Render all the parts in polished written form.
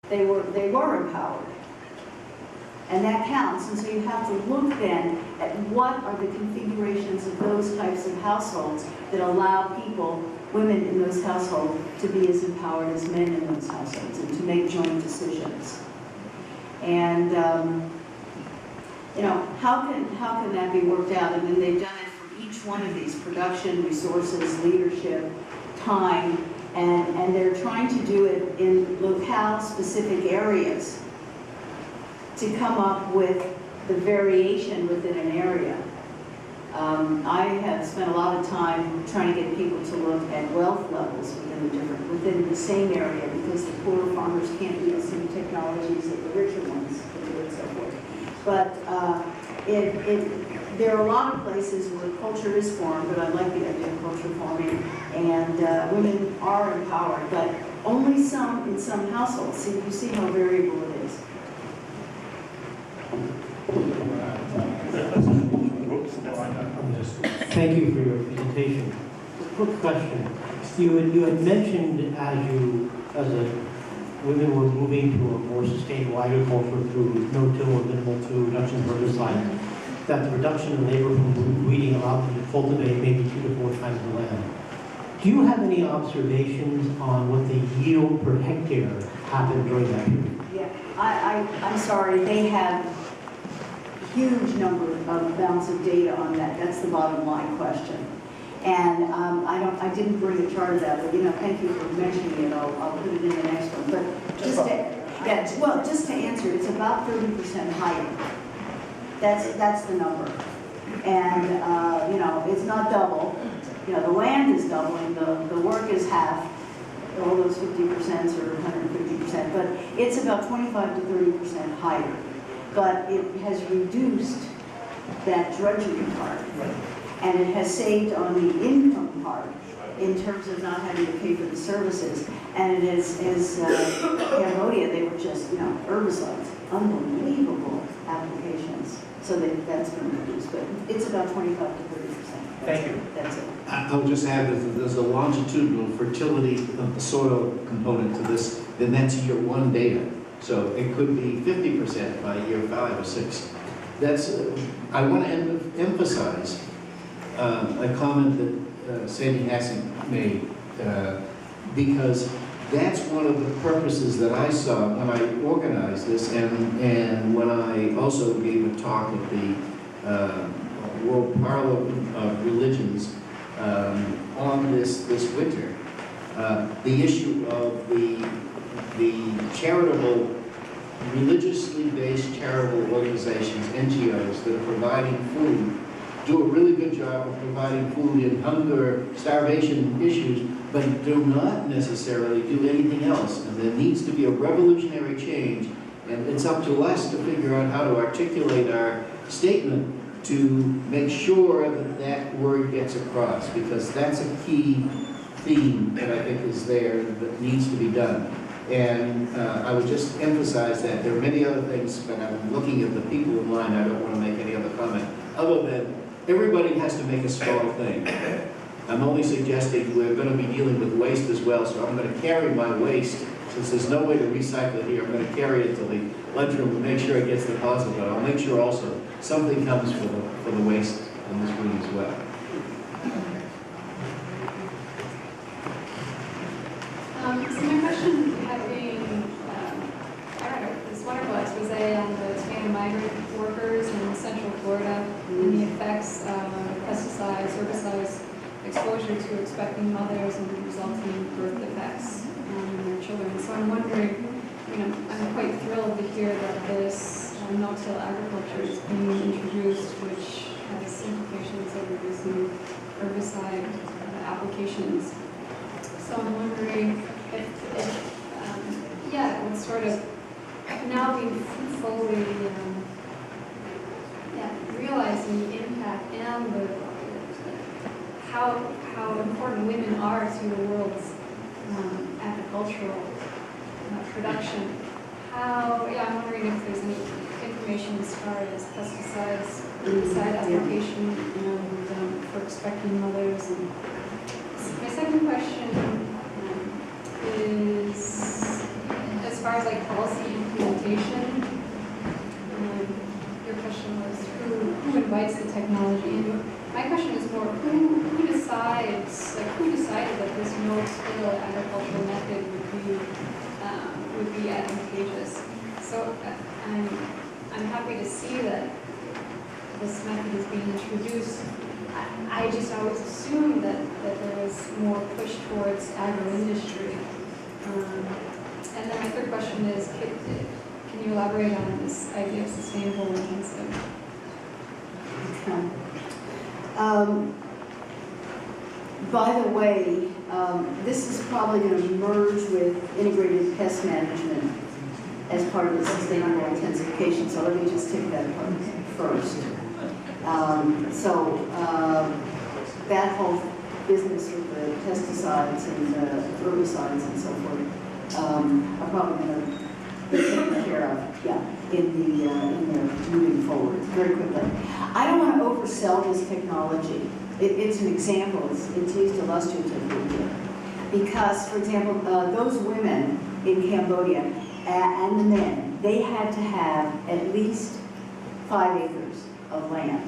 they were empowered. And that counts, and so you have to look then at what are the configurations of those types of households that allow people, women in those households, to be as empowered as men in those households and to make joint decisions. And you know, how can that be worked out? I mean, they've done it for each one of these: production, resources, leadership, time, and they're trying to do it in locale-specific areas to come up with the variation within an area. I have spent a lot of time trying to get people to look at wealth levels within the same area, because the poorer farmers can't use the same technologies that the richer ones can do and so forth. But there are a lot of places where culture is formed, but I like the idea of culture forming, and women are empowered, but only some in some households. See, you see how variable it is. Thank you for your presentation. Quick question. You had mentioned as women were moving to a more sustainable agriculture through no-till or minimal-till reduction of herbicide, that the reduction in labor from weeding allowed them to cultivate maybe 2 to 4 times the land. Do you have any observations on what the yield per hectare happened during that period? Yeah, I'm sorry, they have huge number of amounts of data on that. That's the bottom line question. And I didn't bring a chart of that, but thank you for mentioning it. I'll put it in the next one. But just to answer, it's about 30% higher. That's the number. And it's not double. The land is doubling. The work is half. All those 50% or 150%, but it's about 25 to 30% higher. But it has reduced that drudgery part, and it has saved on the income part in terms of not having to pay for the services. And it is, Cambodia, they were just, herbicides, unbelievable applications. So that's been reduced, but it's about 25 to 30%. Thank you. That's it. I'll just add that there's a longitudinal fertility of the soil component to this, then that's year 1 data. So it could be 50% by year 5 or 6. That's, I want to emphasize a comment that Sandy Hassing made, because that's one of the purposes that I saw when I organized this, and when I also gave a talk at the World Parliament of Religions on this winter. The issue of the charitable, religiously based charitable organizations, NGOs, that are providing food, do a really good job of providing food in hunger, starvation issues, but do not necessarily do anything else. And there needs to be a revolutionary change, and it's up to us to figure out how to articulate our statement to make sure that that word gets across, because that's a key theme that I think is there that needs to be done. And I would just emphasize that there are many other things, but I'm looking at the people in line. I don't want to make any other comment other than everybody has to make a small thing. I'm only suggesting we're going to be dealing with waste as well, so I'm going to carry my waste. Since there's no way to recycle it here, I'm going to carry it to the lunchroom and make sure it gets deposited. But I'll make sure also something comes for the waste in this room as well. So my question had been, this wonderful expose on the Hispanic migrant workers in Central Florida and the effects of pesticides, herbicides, exposure to expecting mothers and the resulting birth defects in their children. So I'm wondering, I'm quite thrilled to hear that this no-till agriculture is being introduced, which has implications of reducing herbicide applications. So I'm wondering if it would sort of now be fully realizing the impact and how important women are to the world's agricultural production. I'm wondering if there's any information as far as pesticides, herbicide application, and for expecting mothers. And my second question is, as far as like policy implementation, your question was who invites the technology? And my question is more who decides, like who decided that this no-till agricultural method would be advantageous? So I'm happy to see that this method is being introduced. I just always assumed that there was more push towards agro-industry. And then my third question is, can you elaborate on this idea of sustainable landscape? By the way, this is probably going to merge with integrated pest management as part of the sustainable intensification, so let me just take that part first. That whole business with the pesticides and herbicides and so forth are probably going to be taken care of, in the moving forward very quickly. I don't want to oversell this technology. It's an example. It's used illustratively here. Because, for example, those women in Cambodia and the men, they had to have at least 5 acres of land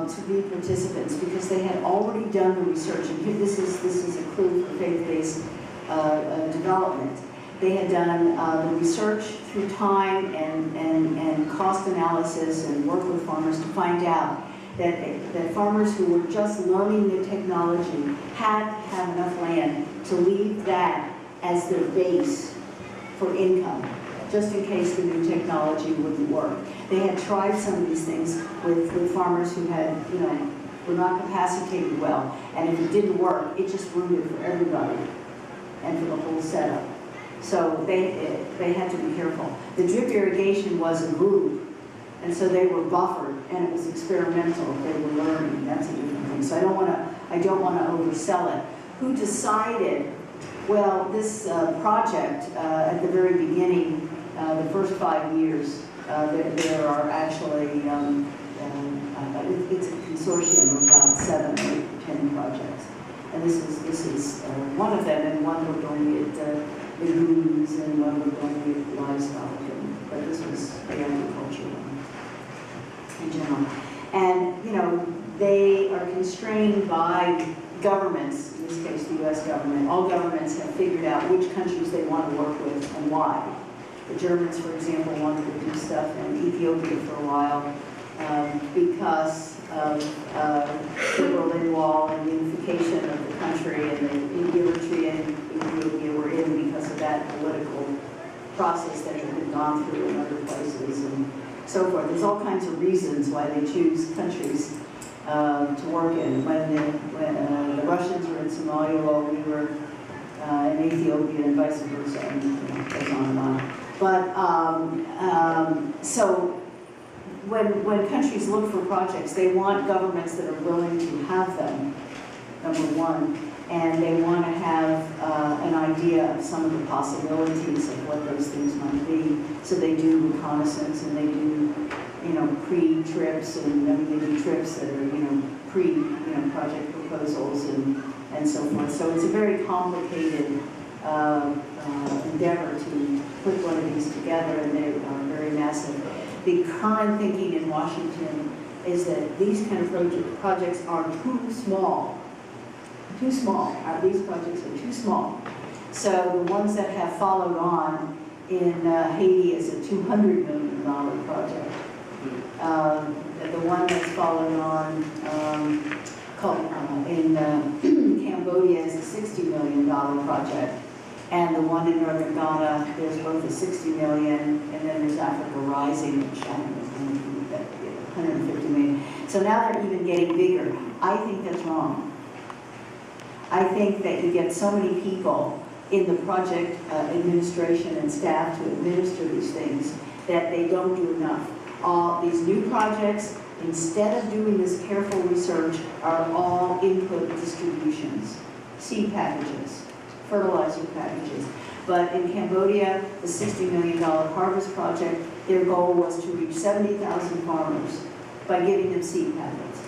to be participants because they had already done the research. And here, this is a clue for faith-based development. They had done the research through time and cost analysis and work with farmers to find out that farmers who were just learning the technology had to have enough land to leave that as their base for income, just in case the new technology wouldn't work. They had tried some of these things with farmers who had, were not capacitated well, and if it didn't work, it just ruined it for everybody and for the whole setup. So they had to be careful. The drip irrigation was a group, and so they were buffered, and it was experimental. They were learning. That's a different thing. So I don't want to oversell it. Who decided? Well, this project at the very beginning, the first 5 years, there are actually it's a consortium of about 7, 8, 10 projects, and this is one of them, and one we're going at legumes, and one we're going at livestock, but this was the agriculture one in general. And they are constrained by governments, in this case the U.S. government. All governments have figured out which countries they want to work with and why. The Germans, for example, wanted to do stuff in Ethiopia for a while because of the Berlin Wall and the unification of the country, and the Eritrea and Ethiopia were in because of that political process that had been gone through in other places and so forth. There's all kinds of reasons why they choose countries to work in. When the Russians were in Somalia, well, we were in Ethiopia and vice versa, and goes on and on. But so when countries look for projects, they want governments that are willing to have them, number one, and they want to have an idea of some of the possibilities of what those things might be. So they do reconnaissance, and they do, pre-trips, and they do trips that are, project proposals and so forth. So it's a very complicated endeavor to put one of these together, and they are very massive. The current thinking in Washington is that these kind of projects are too small. Too small. These projects are too small. So the ones that have followed on in Haiti is a $200 million project. The one that's followed on in Cambodia is a $60 million project. And the one in Northern Ghana, there's both a $60 million, and then there's Africa Rising, which I think is going to be $150 million. So now they're even getting bigger. I think that's wrong. I think that you get so many people in the project administration and staff to administer these things that they don't do enough. These new projects, instead of doing this careful research, are all input distributions, seed packages, fertilizer packages. But in Cambodia, the $60 million harvest project, their goal was to reach 70,000 farmers by giving them seed packets.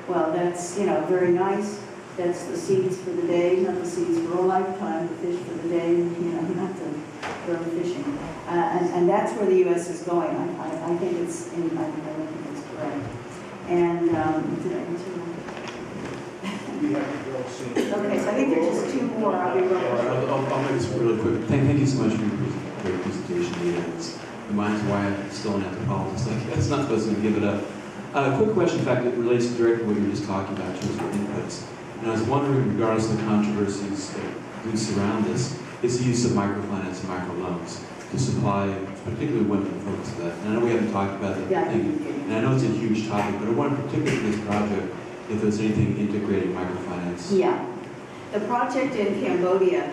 Well, that's, very nice. That's the seeds for the day, not the seeds for a lifetime, the fish for the day, not the drone fishing. And that's where the U.S. is going. I think it's, I think it's correct. And, did I answer that? Okay, so I think there's just two more. I'll be real quick. I'll make this really quick. Thank you so much for your great presentation, Anita. It reminds me why I'm still an anthropologist. That's not supposed to give it up. A quick question, in fact, that relates directly to what you were just talking about in terms of inputs. And I was wondering, regardless of the controversies that do surround this, is the use of microfinance and microloans to supply, particularly women, folks that. And I know we haven't talked about that thing, and I know it's a huge topic, but I wonder, particularly for this project, if there's anything integrating microfinance. Yeah. The project in Cambodia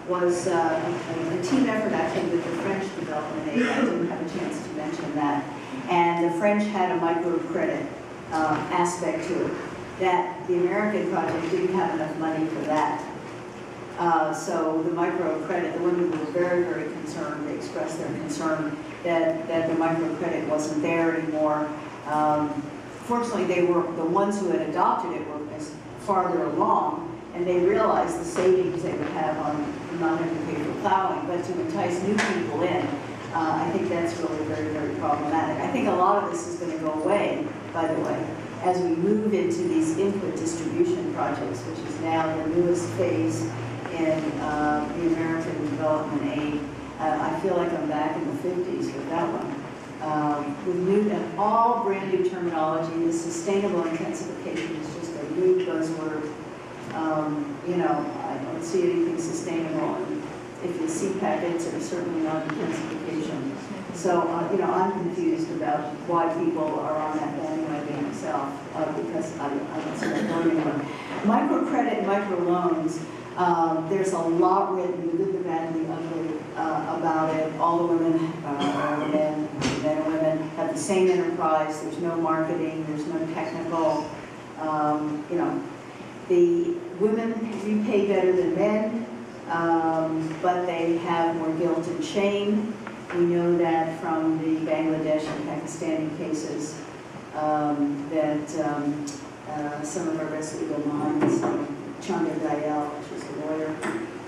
was a team effort actually with the French development aid. I didn't have a chance to mention that. And the French had a microcredit aspect to it. That the American project didn't have enough money for that. So the microcredit, the women were very, very concerned. They expressed their concern that the microcredit wasn't there anymore. Fortunately, they were the ones who had adopted it were farther along, and they realized the savings they would have on not having to pay for plowing, but to entice new people in. I think that's really very, very problematic. I think a lot of this is going to go away, by the way, as we move into these input distribution projects, which is now the newest phase in the American development aid. I feel like I'm back in the 50s with that one. With new and all brand new terminology. The sustainable intensification is just a new buzzword. You know, I don't see anything sustainable. And if you see packets, it's certainly not intensification. So, you know, I'm confused about why people are on that bandwagon myself, because I don't see that going anywhere. Microcredit and microloans, there's a lot written, the good, the bad, and the ugly, about it. All the women, men and women, have the same enterprise. There's no marketing, there's no technical, you know. The women repay better than men, but they have more guilt and shame. We know that from the Bangladesh and Pakistani cases, that some of our best legal minds, Chandra Dayal, which was a lawyer,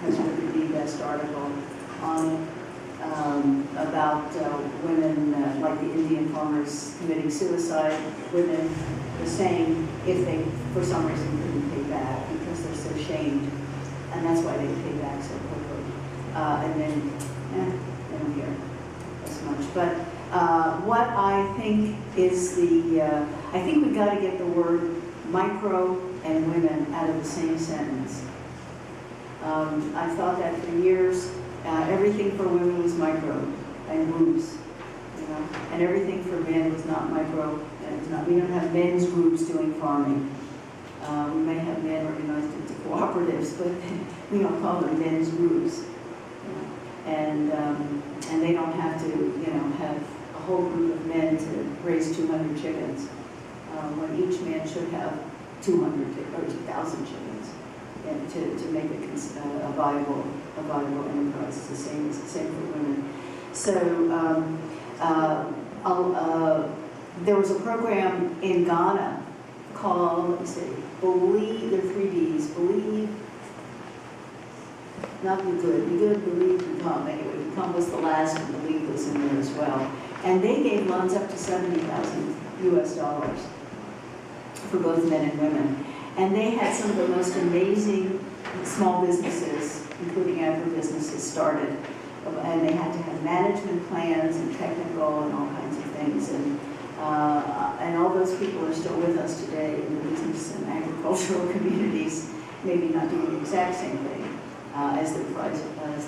has written the best article on it, about women, like the Indian farmers committing suicide. Women were saying if they, for some reason, couldn't pay back because they're so shamed, and that's why they pay back so quickly. And then, they don't care as much. But what I think is I think we've got to get the word micro and women out of the same sentence. I've thought that for years. Everything for women was micro and groups, you know, and everything for men was not micro. And it was not. We don't have men's groups doing farming. We may have men organized into cooperatives, but we don't call them men's groups. You know? And they don't have to, you know, have a whole group of men to raise 200 chickens, when each man should have 200 or 2,000 chickens, and to make it a viable enterprise. It's the same for women. So there was a program in Ghana called, let me see, Believe. There are 3 B's. Believe. Not be good, believe, become. Anyway, become was the last, and believe was in there as well. And they gave loans up to $70,000 US for both men and women. And they had some of the most amazing small businesses, including agribusinesses, started. And they had to have management plans and technical and all kinds of things. And all those people are still with us today in the business and agricultural communities, maybe not doing the exact same thing as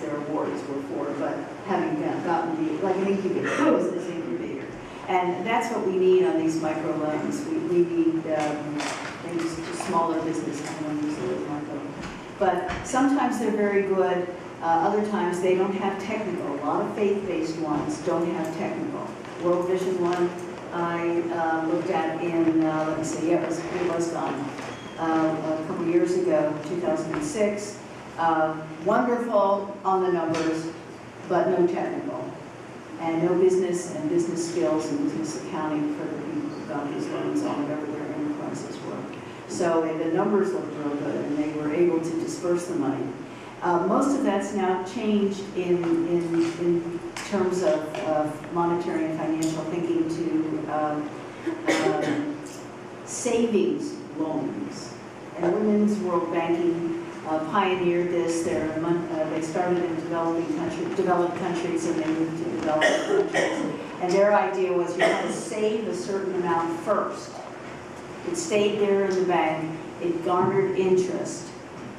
their awards were for, but having gotten like an incubator, business incubator. And that's what we need on these micro loans. We need things, smaller business loans, but sometimes they're very good. Other times they don't have technical. A lot of faith-based ones don't have technical. World Vision one I looked at in, let me see, it was Ghana a couple years ago, 2006. Wonderful on the numbers, but no technical. And no business and business skills and business accounting for the people who got these loans on whatever their enterprises were. So the numbers looked real good, and they were able to disperse the money. Most of that's now changed in terms of monetary and financial thinking to savings loans. And Women's World Banking pioneered this. They started in developed countries and they moved to developing countries. And their idea was you had to save a certain amount first. It stayed there in the bank, it garnered interest,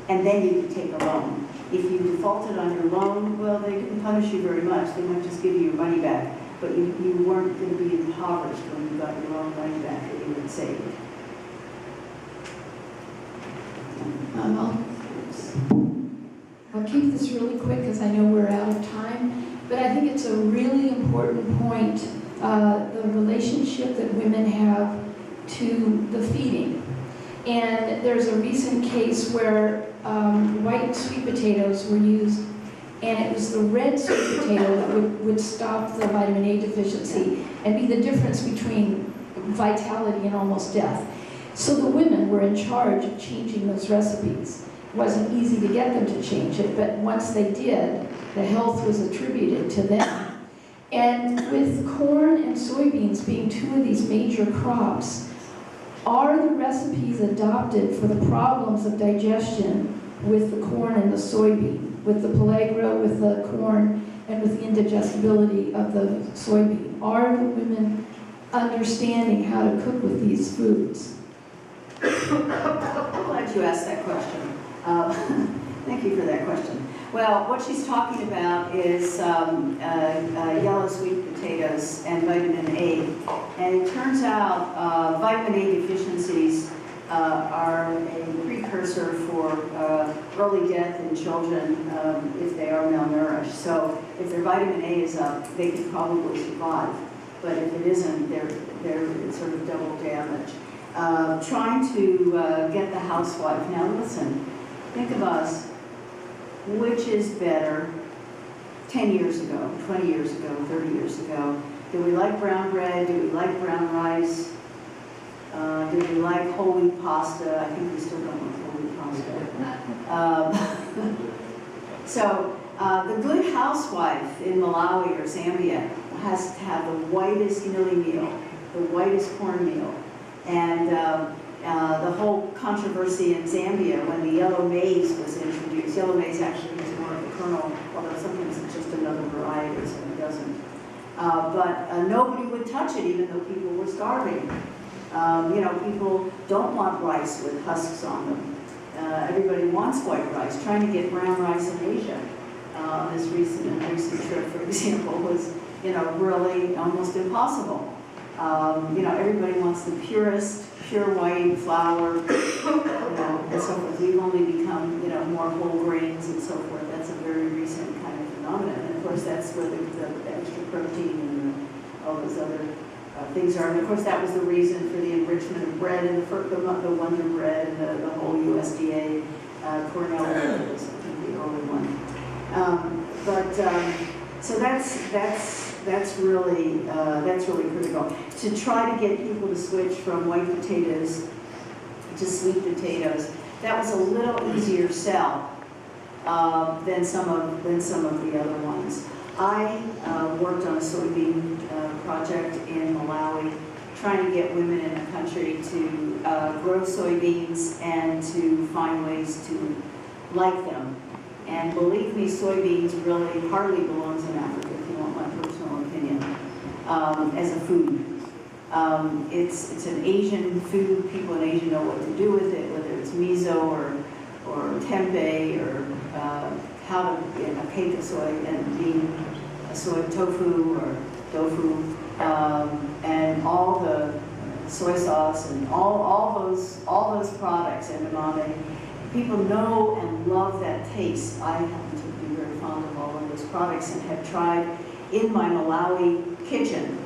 and then you could take a loan. If you defaulted on your loan, well, they didn't punish you very much. They might just give you your money back. But you weren't going to be impoverished when you got your own money back that you had saved. I'll keep this really quick because I know we're out of time, but I think it's a really important point, the relationship that women have to the feeding. And there's a recent case where white sweet potatoes were used, and it was the red sweet potato that would stop the vitamin A deficiency and be the difference between vitality and almost death. So the women were in charge of changing those recipes. It wasn't easy to get them to change it, but once they did, the health was attributed to them. And with corn and soybeans being two of these major crops, are the recipes adopted for the problems of digestion with the corn and the soybean, with the pellagra, with the corn, and with the indigestibility of the soybean? Are the women understanding how to cook with these foods? I'm glad you asked that question. Thank you for that question. Well, what she's talking about is yellow sweet potatoes and vitamin A. And it turns out vitamin A deficiencies are a precursor for early death in children if they are malnourished. So if their vitamin A is up, they could probably survive. But if it isn't, they're sort of double damage. Trying to get the housewife. Now listen, think of us. Which is better 10 years ago, 20 years ago, 30 years ago? Do we like brown bread? Do we like brown rice? Do we like whole wheat pasta? I think we still don't like whole wheat pasta. So the good housewife in Malawi or Zambia has to have the whitest mealie meal, the whitest cornmeal. And the whole controversy in Zambia when the yellow maize was introduced. Yellow maize actually is more of a kernel, although sometimes it's just another variety, so it doesn't. But nobody would touch it, even though people were starving. You know, people don't want rice with husks on them. Everybody wants white rice. Trying to get brown rice in Asia. This recent trip, for example, was, you know, really almost impossible. You know, everybody wants the purest, pure white flour, you know, and so forth. We've only become, you know, more whole grains and so forth. That's a very recent kind of phenomenon. And of course, that's where the extra protein and all those other things are. And of course, that was the reason for the enrichment of bread and the Wonder Bread and the whole USDA Cornell bread was, I think, the early one. So that's really critical. To try to get people to switch from white potatoes to sweet potatoes, that was a little easier sell than some of the other ones. I worked on a soybean project in Malawi, trying to get women in the country to grow soybeans and to find ways to like them. And believe me, soybeans really hardly belongs in Africa, if you want my personal opinion, as a food. It's an Asian food. People in Asia know what to do with it, whether it's miso or tempeh or how to get a cake of soy and bean, soy tofu or tofu, and all the soy sauce and all those products, edamame. People know and love that taste. I happen to be very fond of all of those products and have tried in my Malawi kitchen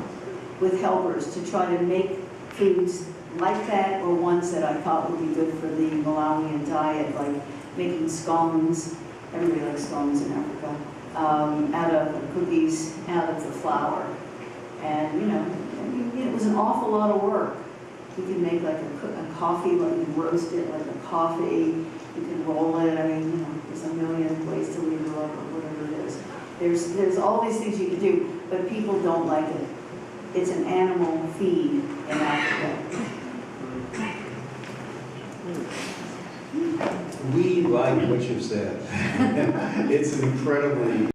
with helpers to try to make foods like that or ones that I thought would be good for the Malawian diet, like making scones. Everybody likes scones in Africa. Out of cookies, out of the flour. And, you know, it was an awful lot of work. You can make like a coffee, like you roast it like a coffee. You can roll it. I mean, you know, there's a million ways to leave it up or whatever it is. There's all these things you can do, but people don't like it. It's an animal feed in Africa. We like what you've said. It's an incredibly